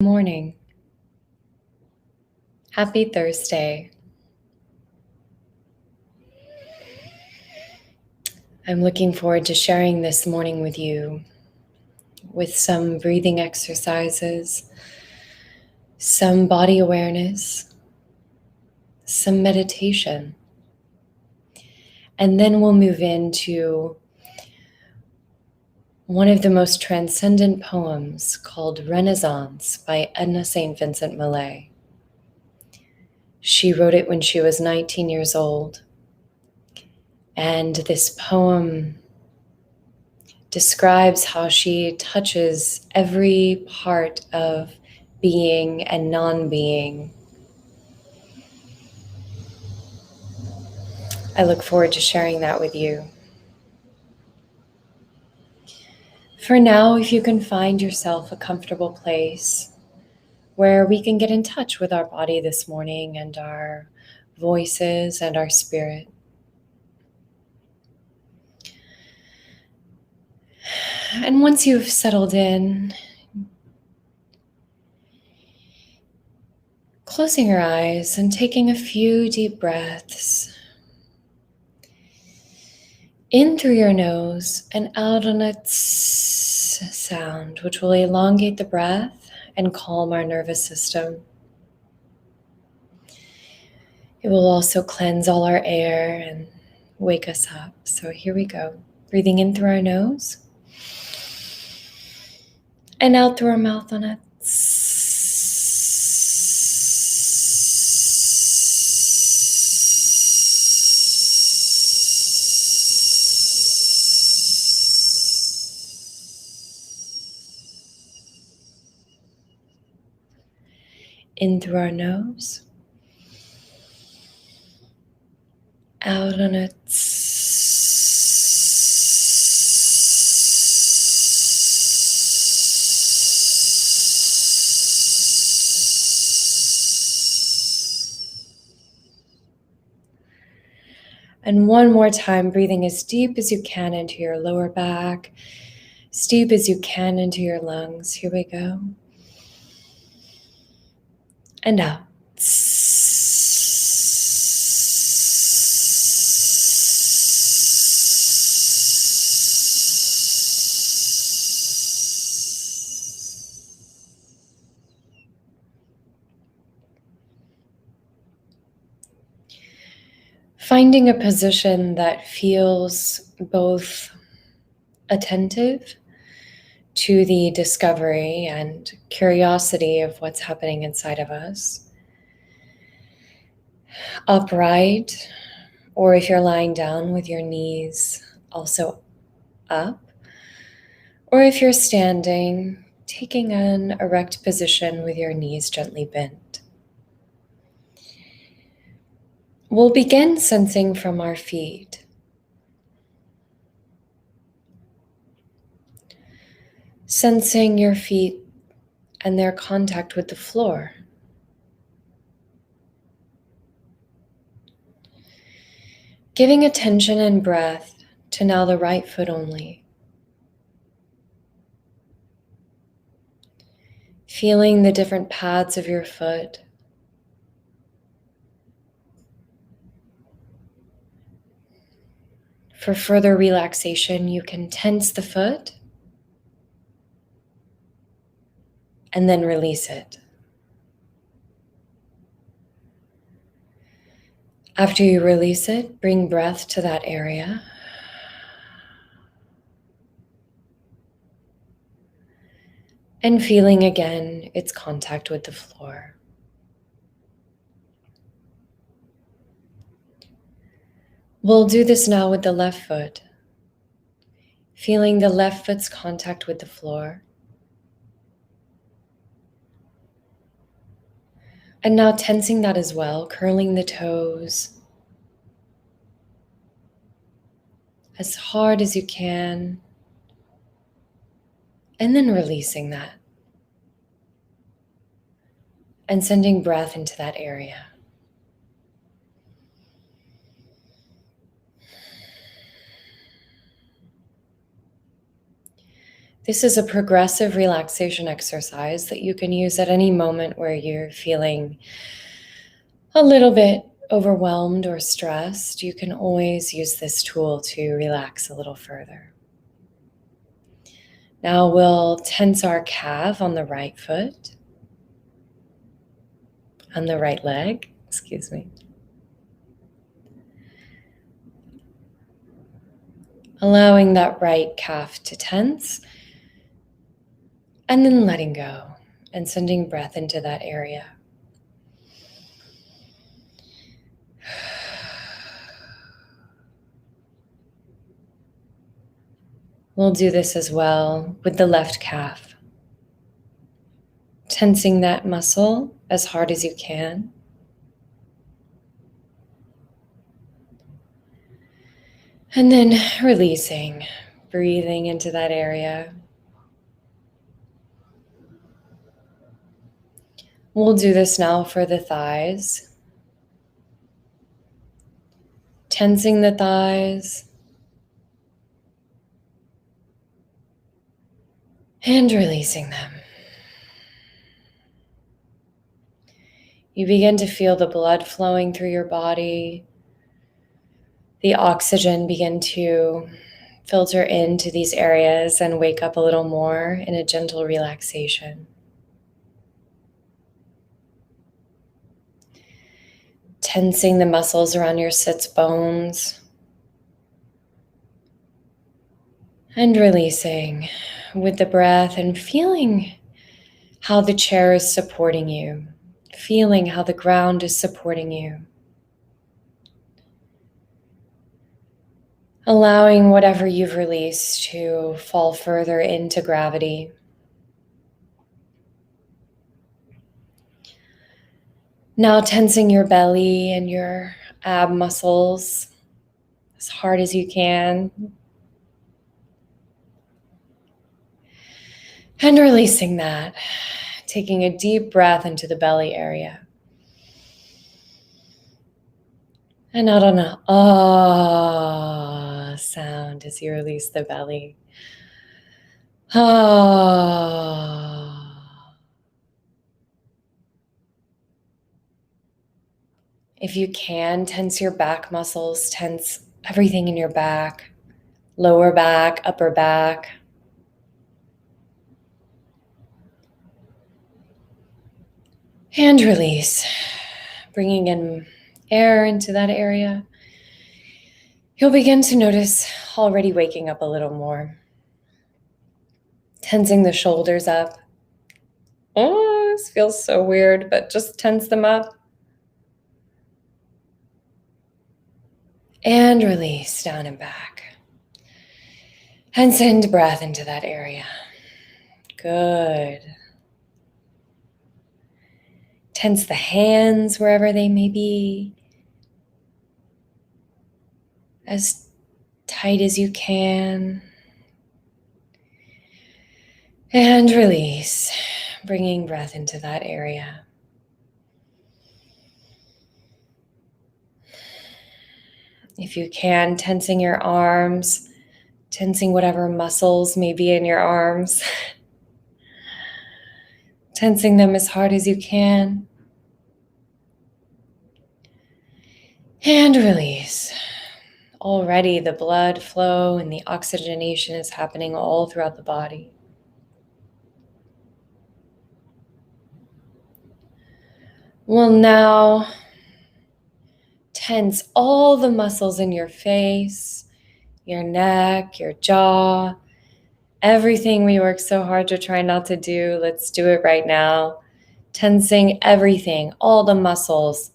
Morning. Happy Thursday. I'm looking forward to sharing this morning with you with some breathing exercises, some body awareness, some meditation. And then we'll move into one of the most transcendent poems called Renascence by Edna St. Vincent Millay. She wrote it when she was 19 years old. And this poem describes how she touches every part of being and non-being. I look forward to sharing that with you. For now, if you can find yourself a comfortable place where we can get in touch with our body this morning and our voices and our spirit. And once you've settled in, closing your eyes and taking a few deep breaths in through your nose and out on a tss sound, which will elongate the breath and calm our nervous system. It will also cleanse all our air and wake us up. So here we go. Breathing in through our nose and out through our mouth on a tss. In through our nose, out on a and one more time, breathing as deep as you can into your lower back, as deep as you can into your lungs. Here we go. And out. Finding a position that feels both attentive to the discovery and curiosity of what's happening inside of us. Upright, or if you're lying down with your knees also up, or if you're standing, taking an erect position with your knees gently bent. We'll begin sensing from our feet. Sensing your feet and their contact with the floor. Giving attention and breath to now the right foot only. Feeling the different pads of your foot. For further relaxation, you can tense the foot and then release it. After you release it, bring breath to that area. And feeling again its contact with the floor. We'll do this now with the left foot. Feeling the left foot's contact with the floor. And now tensing that as well, curling the toes as hard as you can, and then releasing that and sending breath into that area. This is a progressive relaxation exercise that you can use at any moment where you're feeling a little bit overwhelmed or stressed. You can always use this tool to relax a little further. Now we'll tense our calf on the right foot, on the right leg, excuse me. Allowing that right calf to tense, and then letting go and sending breath into that area. We'll do this as well with the left calf. Tensing that muscle as hard as you can. And then releasing, breathing into that area. We'll do this now for the thighs. Tensing the thighs. And releasing them. You begin to feel the blood flowing through your body. The oxygen begin to filter into these areas and wake up a little more in a gentle relaxation. Tensing the muscles around your sits bones. And releasing with the breath and feeling how the chair is supporting you. Feeling how the ground is supporting you. Allowing whatever you've released to fall further into gravity. Now tensing your belly and your ab muscles as hard as you can. And releasing that. Taking a deep breath into the belly area. And out on a ah sound as you release the belly. Ah. If you can, tense your back muscles, tense everything in your back, lower back, upper back. And release, bringing in air into that area. You'll begin to notice already waking up a little more. Tensing the shoulders up. Oh, this feels so weird, but just tense them up. And release down and back. And send breath into that area. Good. Tense the hands wherever they may be. As tight as you can. And release, bringing breath into that area. If you can, tensing your arms, tensing whatever muscles may be in your arms. Tensing them as hard as you can. And release. Already the blood flow and the oxygenation is happening all throughout the body. We'll now tense all the muscles in your face, your neck, your jaw, everything we work so hard to try not to do. Let's do it right now. Tensing everything, all the muscles.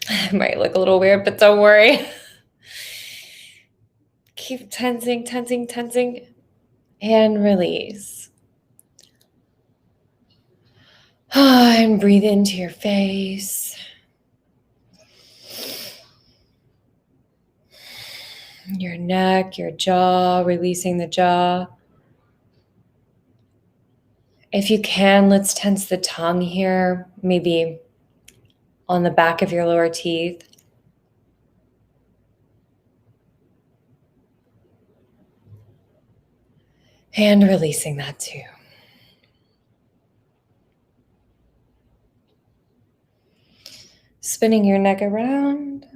It might look a little weird, but don't worry. Keep tensing, tensing, tensing, and release. And breathe into your face. Your neck, your jaw, releasing the jaw. If you can, let's tense the tongue here, maybe on the back of your lower teeth. And releasing that too. Spinning your neck around.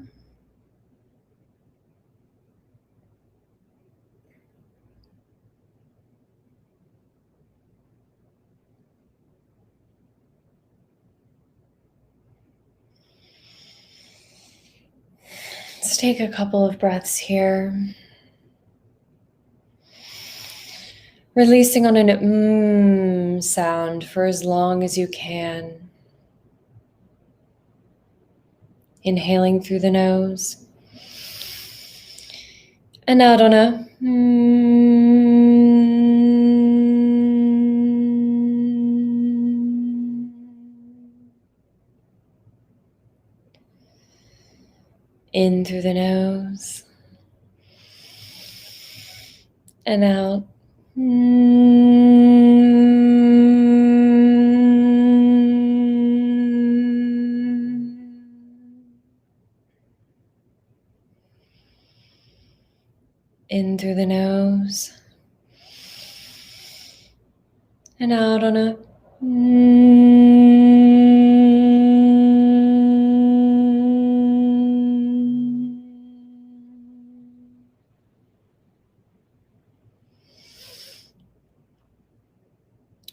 Let's take a couple of breaths here. Releasing on an sound for as long as you can. Inhaling through the nose. And out on a in through the nose. And out. In through the nose. And out on a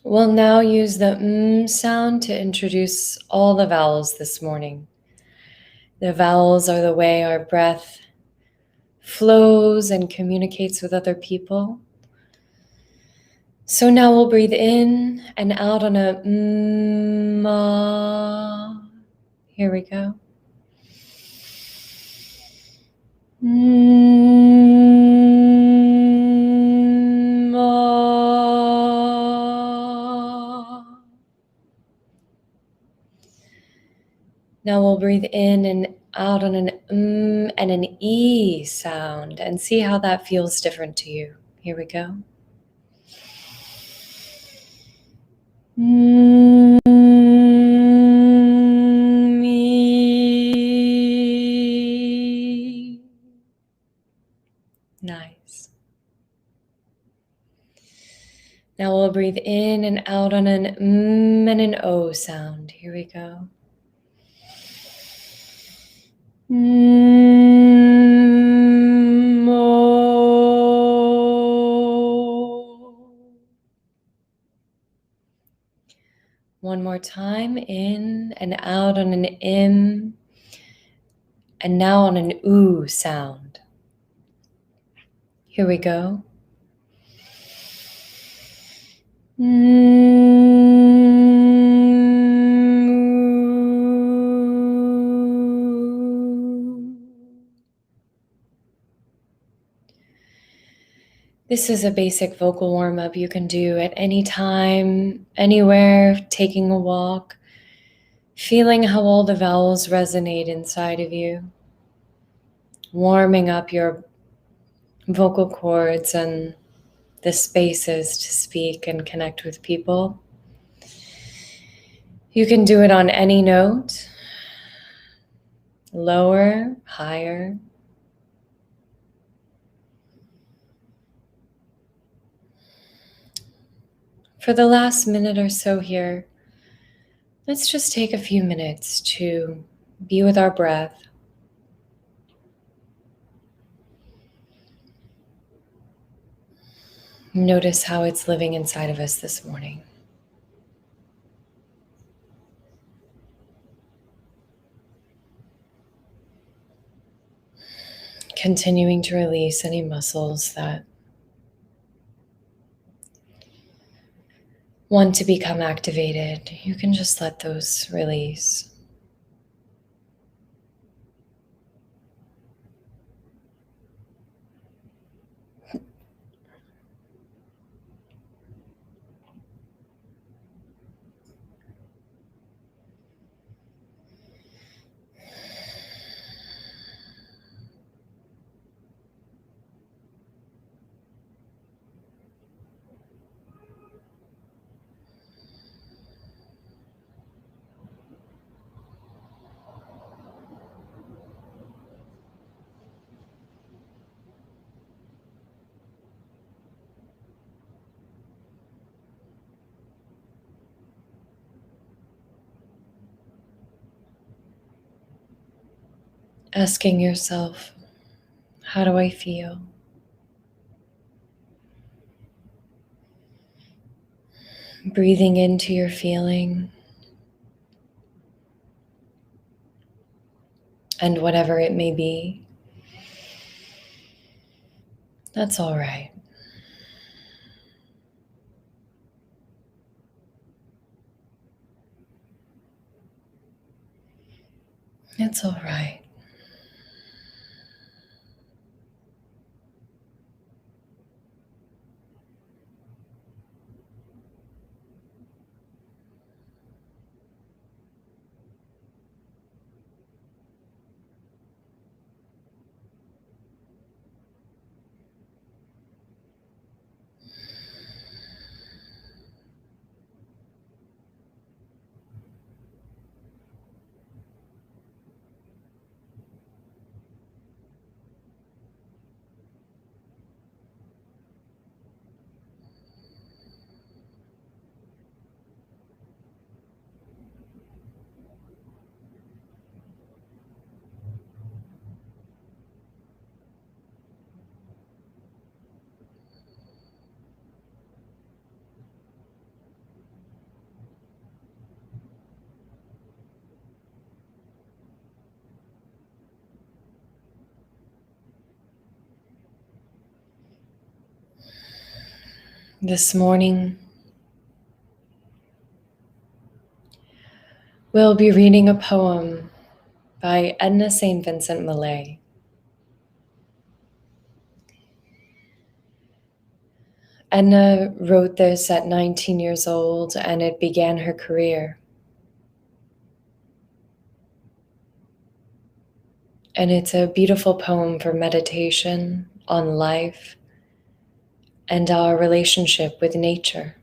We'll now use the sound to introduce all the vowels this morning. The vowels are the way our breath flows and communicates with other people. So now we'll breathe in and out on a ma. Here we go. Now we'll breathe in and out on an and an E sound and see how that feels different to you. Here we go. Nice. Now we'll breathe in and out on an and an O sound. Here we go. One more time, in and out on an im, and now on an oo sound. Here we go. This is a basic vocal warm-up you can do at any time, anywhere, taking a walk, feeling how all the vowels resonate inside of you, warming up your vocal cords and the spaces to speak and connect with people. You can do it on any note, lower, higher. For the last minute or so here, let's just take a few minutes to be with our breath. Notice how it's living inside of us this morning. Continuing to release any muscles that want to become activated. You can just let those release. asking yourself, how do I feel? Breathing into your feeling, and whatever it may be, that's all right. It's all right. This morning, we'll be reading a poem by Edna St. Vincent Millay. Edna wrote this at 19 years old, and it began her career. And it's a beautiful poem for meditation on life and our relationship with nature.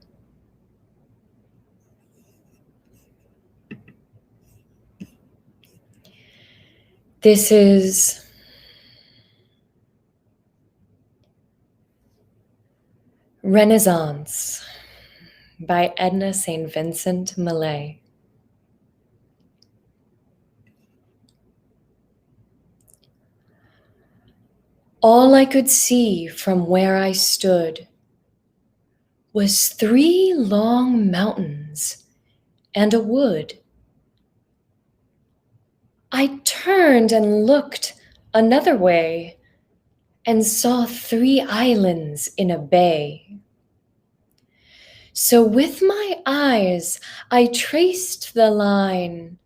This is Renascence by Edna St. Vincent Millay. All I could see from where I stood was 3 long mountains and a wood. I turned and looked another way and saw 3 islands in a bay. So with my eyes, I traced the line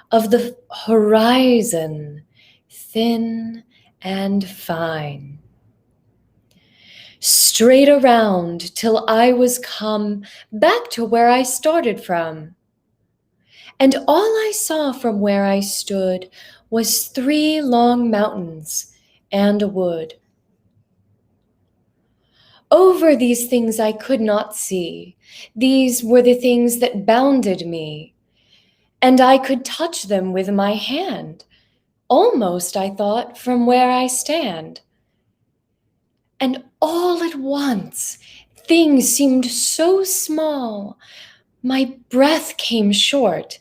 of the horizon, thin and fine, straight around till I was come back to where I started from. And all I saw from where I stood was 3 long mountains and a wood. Over these things I could not see. These were the things that bounded me, and I could touch them with my hand, almost, I thought, from where I stand. And all at once, things seemed so small, my breath came short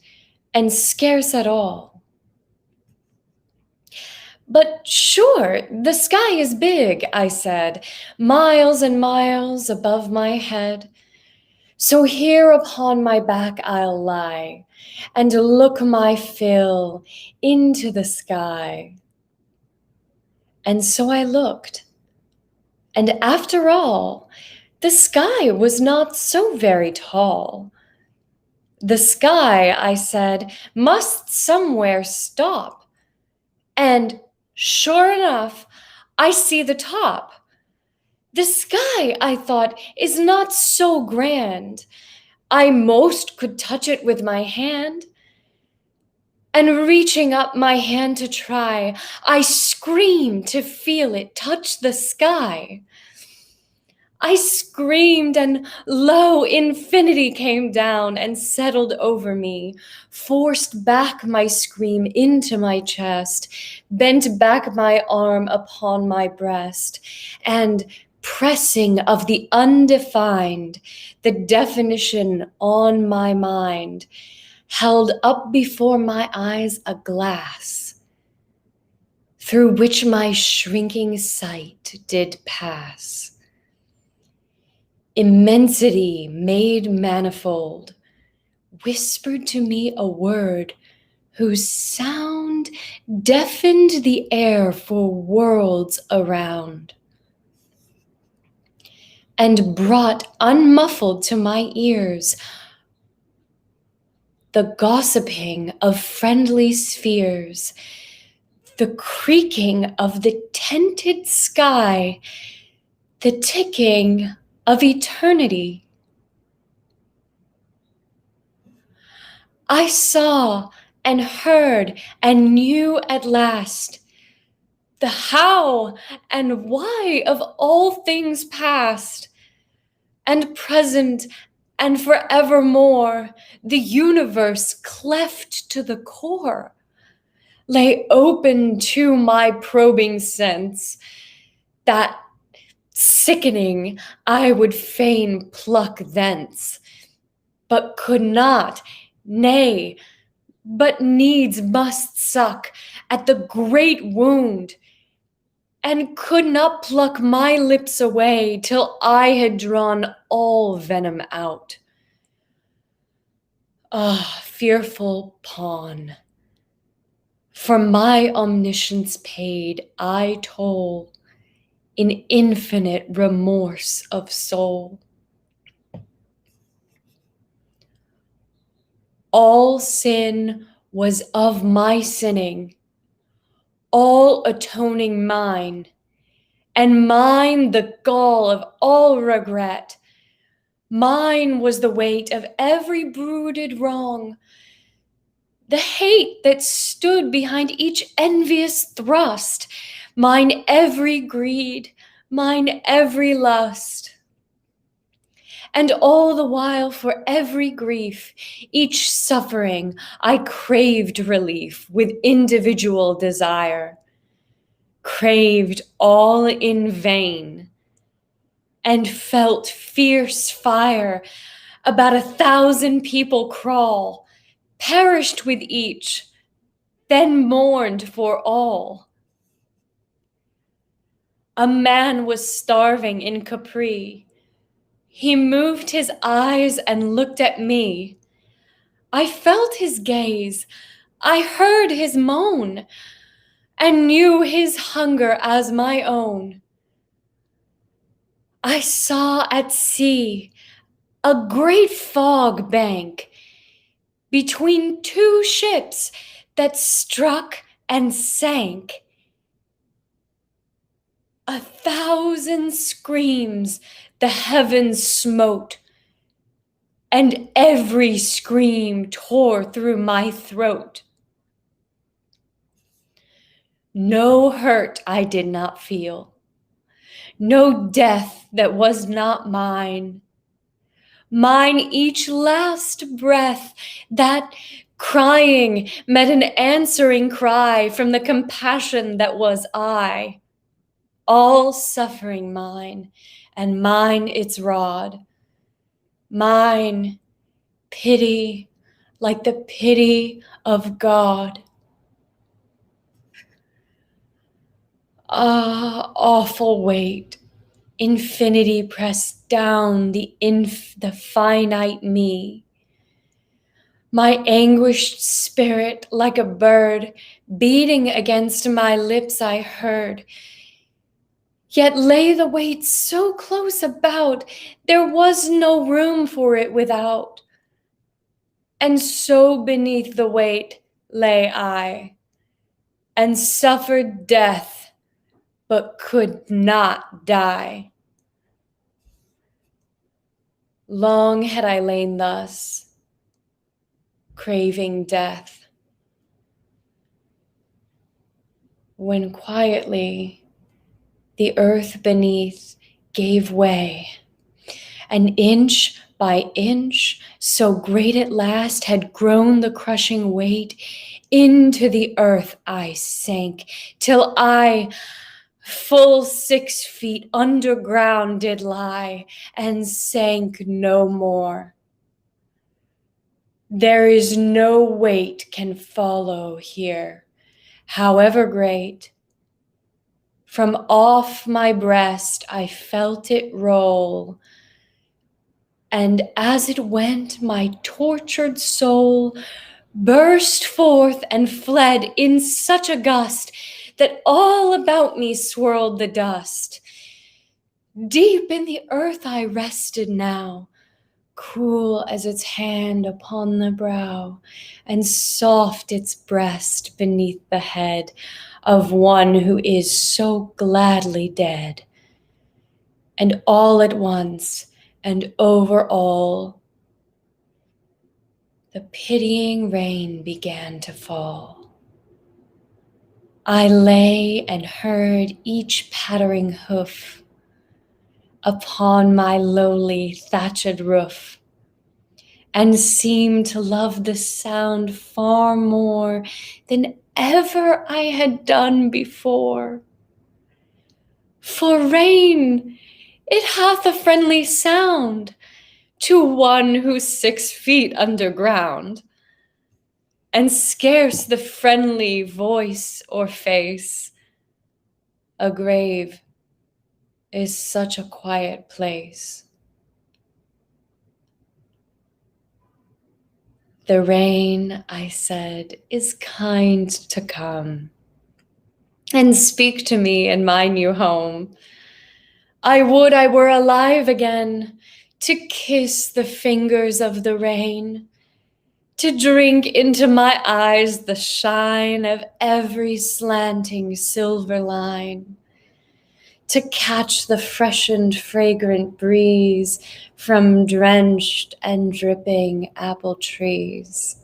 and scarce at all. But sure, the sky is big, I said, miles and miles above my head. So here upon my back I'll lie and look my fill into the sky. And so I looked, and after all, the sky was not so very tall. The sky, I said, must somewhere stop. And sure enough, I see the top. The sky, I thought, is not so grand. I most could touch it with my hand. And reaching up my hand to try, I screamed to feel it touch the sky. I screamed, and lo, infinity came down and settled over me, forced back my scream into my chest, bent back my arm upon my breast, and pressing of the undefined, the definition on my mind, held up before my eyes a glass through which my shrinking sight did pass. Immensity made manifold whispered to me a word whose sound deafened the air for worlds around, and brought unmuffled to my ears the gossiping of friendly spheres, the creaking of the tented sky, the ticking of eternity. I saw and heard and knew at last the how and why of all things past and present and forevermore. The universe cleft to the core lay open to my probing sense, that sickening I would fain pluck thence, but could not, nay, but needs must suck at the great wound, and could not pluck my lips away till I had drawn all venom out. Ah, fearful pawn, for my omniscience paid I toll in infinite remorse of soul. All sin was of my sinning, all atoning mine, and mine the gall of all regret. Mine was the weight of every brooded wrong, the hate that stood behind each envious thrust, mine every greed, mine every lust. And all the while for every grief, each suffering, I craved relief with individual desire, craved all in vain, and felt fierce fire about 1,000 people crawl, perished with each, then mourned for all. A man was starving in Capri. He moved his eyes and looked at me. I felt his gaze, I heard his moan, and knew his hunger as my own. I saw at sea a great fog bank between two ships that struck and sank. 1,000 screams the heavens smote, and every scream tore through my throat. No hurt I did not feel, no death that was not mine. Mine each last breath, that crying met an answering cry from the compassion that was I. All suffering mine, and mine its rod. Mine pity like the pity of God. Ah, awful weight, infinity pressed down the finite me. My anguished spirit like a bird beating against my lips I heard, yet lay the weight so close about, there was no room for it without. And so beneath the weight lay I, and suffered death, but could not die. Long had I lain thus, craving death, when quietly the earth beneath gave way, and inch by inch, so great at last had grown the crushing weight, into the earth I sank, till I, full 6 feet underground did lie, and sank no more. There is no weight can follow here, however great, From off my breast I felt it roll, and as it went, my tortured soul burst forth and fled in such a gust that all about me swirled the dust. Deep in the earth I rested now, cool as its hand upon the brow, and soft its breast beneath the head of one who is so gladly dead. And all at once, and over all, the pitying rain began to fall. I lay and heard each pattering hoof upon my lowly thatched roof, and seemed to love the sound far more than ever I had done before. For rain, it hath a friendly sound to one who's 6 feet underground, and scarce the friendly voice or face. A grave is such a quiet place. The rain, I said, is kind to come and speak to me in my new home. I would I were alive again, to kiss the fingers of the rain, to drink into my eyes the shine of every slanting silver line, to catch the freshened fragrant breeze from drenched and dripping apple trees.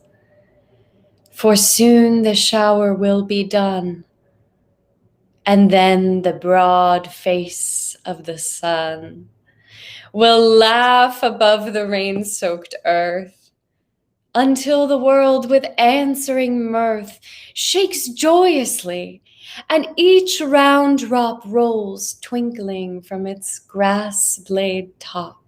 For soon the shower will be done, and then the broad face of the sun will laugh above the rain-soaked earth, until the world with answering mirth shakes joyously, and each round drop rolls twinkling from its grass blade top.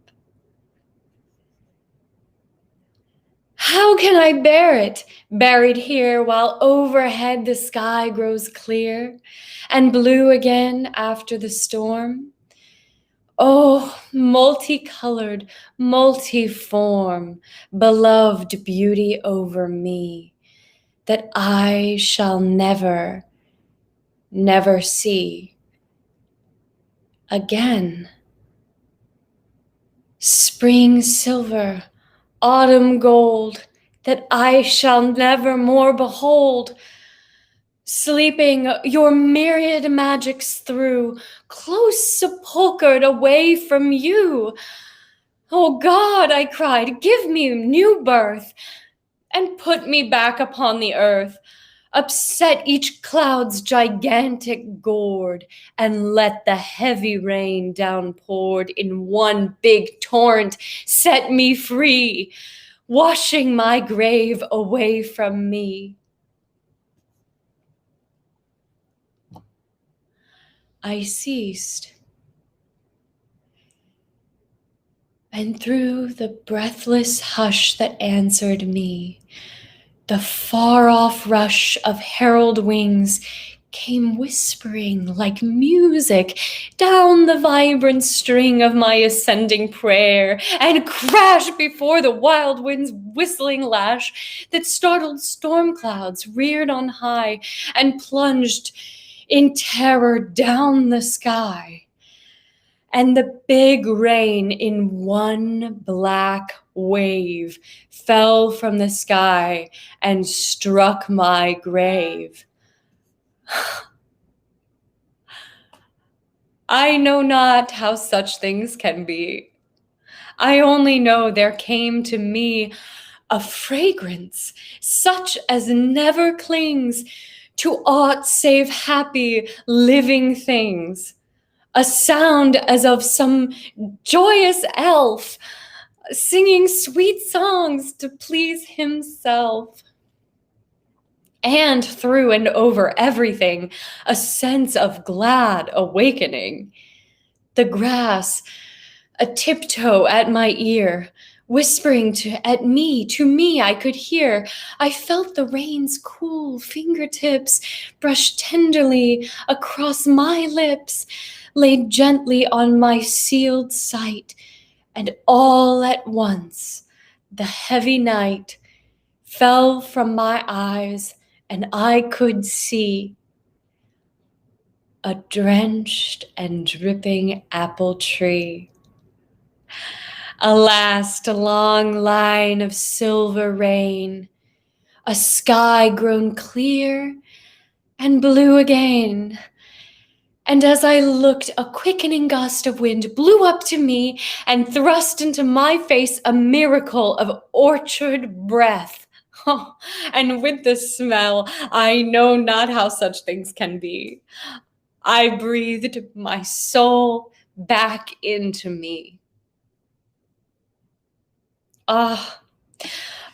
How can I bear it, buried here, while overhead the sky grows clear and blue again after the storm? Oh, multicolored, multiform, beloved beauty over me, that I shall never, never see again. Spring silver, autumn gold, that I shall never more behold, sleeping your myriad magics through, close sepulchred away from you. Oh God, I cried, give me new birth, and put me back upon the earth. Upset each cloud's gigantic gourd, and let the heavy rain downpoured in one big torrent set me free, washing my grave away from me. I ceased, and through the breathless hush that answered me, the far-off rush of herald wings came whispering like music down the vibrant string of my ascending prayer, and crashed before the wild wind's whistling lash that startled storm clouds reared on high and plunged in terror down the sky. And the big rain in one black wave fell from the sky and struck my grave. I know not how such things can be. I only know there came to me a fragrance such as never clings to aught save happy living things. A sound as of some joyous elf singing sweet songs to please himself. And through and over everything, a sense of glad awakening. The grass, a tiptoe at my ear, whispering to me I could hear. I felt the rain's cool fingertips brush tenderly across my lips, laid gently on my sealed sight, and all at once the heavy night fell from my eyes, and I could see a drenched and dripping apple tree. A last long line of silver rain, a sky grown clear and blue again. And as I looked, a quickening gust of wind blew up to me and thrust into my face a miracle of orchard breath. Oh, and with the smell, I know not how such things can be. I breathed my soul back into me. Ah,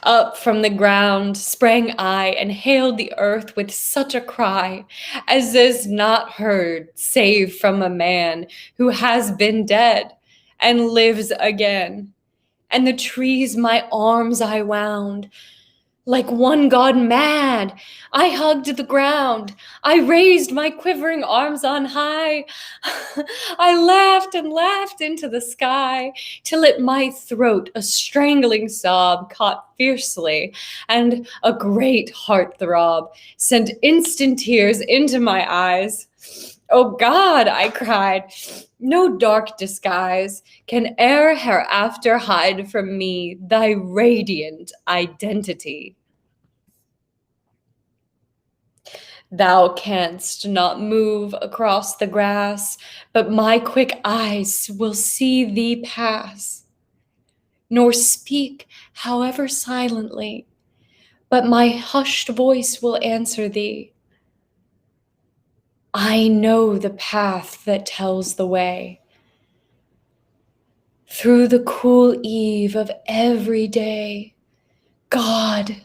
up from the ground sprang I and hailed the earth with such a cry as is not heard save from a man who has been dead and lives again. And the trees my arms I wound, like one gone mad. I hugged the ground. I raised my quivering arms on high. I laughed and laughed into the sky till at my throat a strangling sob caught fiercely, and a great heart throb sent instant tears into my eyes. Oh God, I cried, no dark disguise can e'er hereafter hide from me thy radiant identity. Thou canst not move across the grass, but my quick eyes will see thee pass, nor speak, however silently, but my hushed voice will answer thee. I know the path that tells the way. Through the cool eve of every day, God,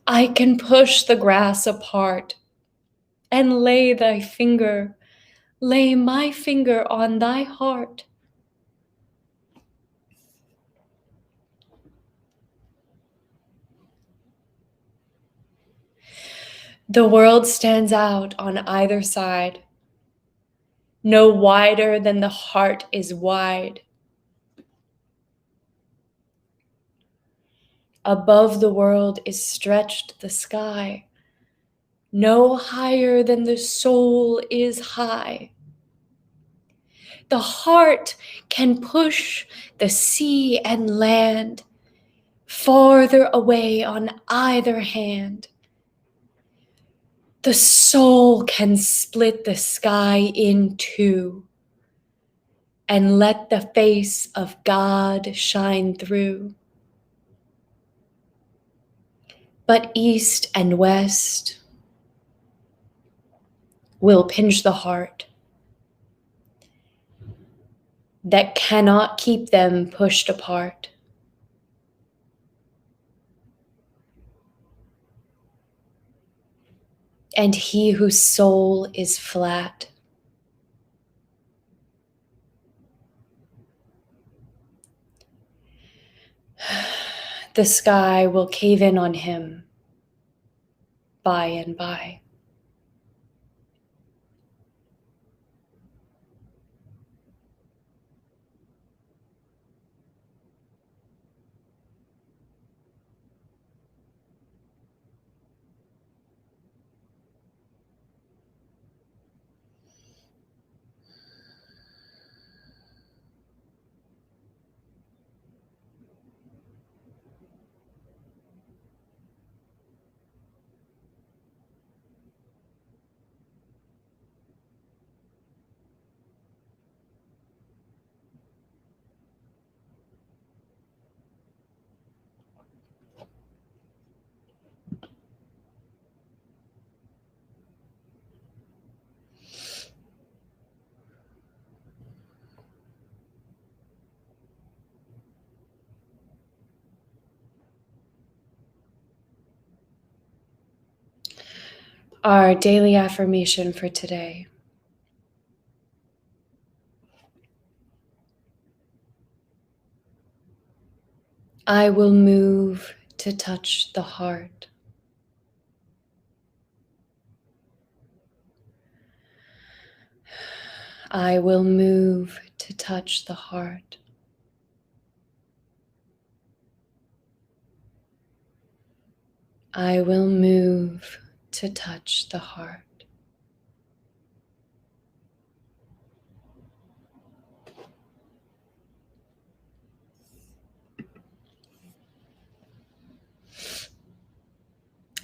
I can push the grass apart and lay my finger on thy heart. The world stands out on either side, no wider than the heart is wide. Above the world is stretched the sky, no higher than the soul is high. The heart can push the sea and land farther away on either hand. The soul can split the sky in two and let the face of God shine through. But east and west will pinch the heart that cannot keep them pushed apart. And he whose soul is flat the sky will cave in on him by and by. Our daily affirmation for today. I will move to touch the heart. I will move to touch the heart. I will move to touch the heart.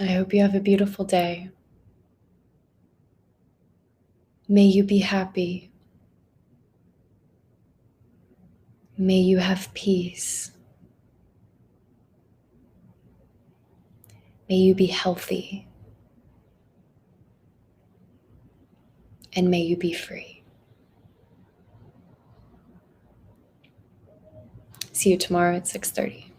I hope you have a beautiful day. May you be happy. May you have peace. May you be healthy. And may you be free. See you tomorrow at 6:30.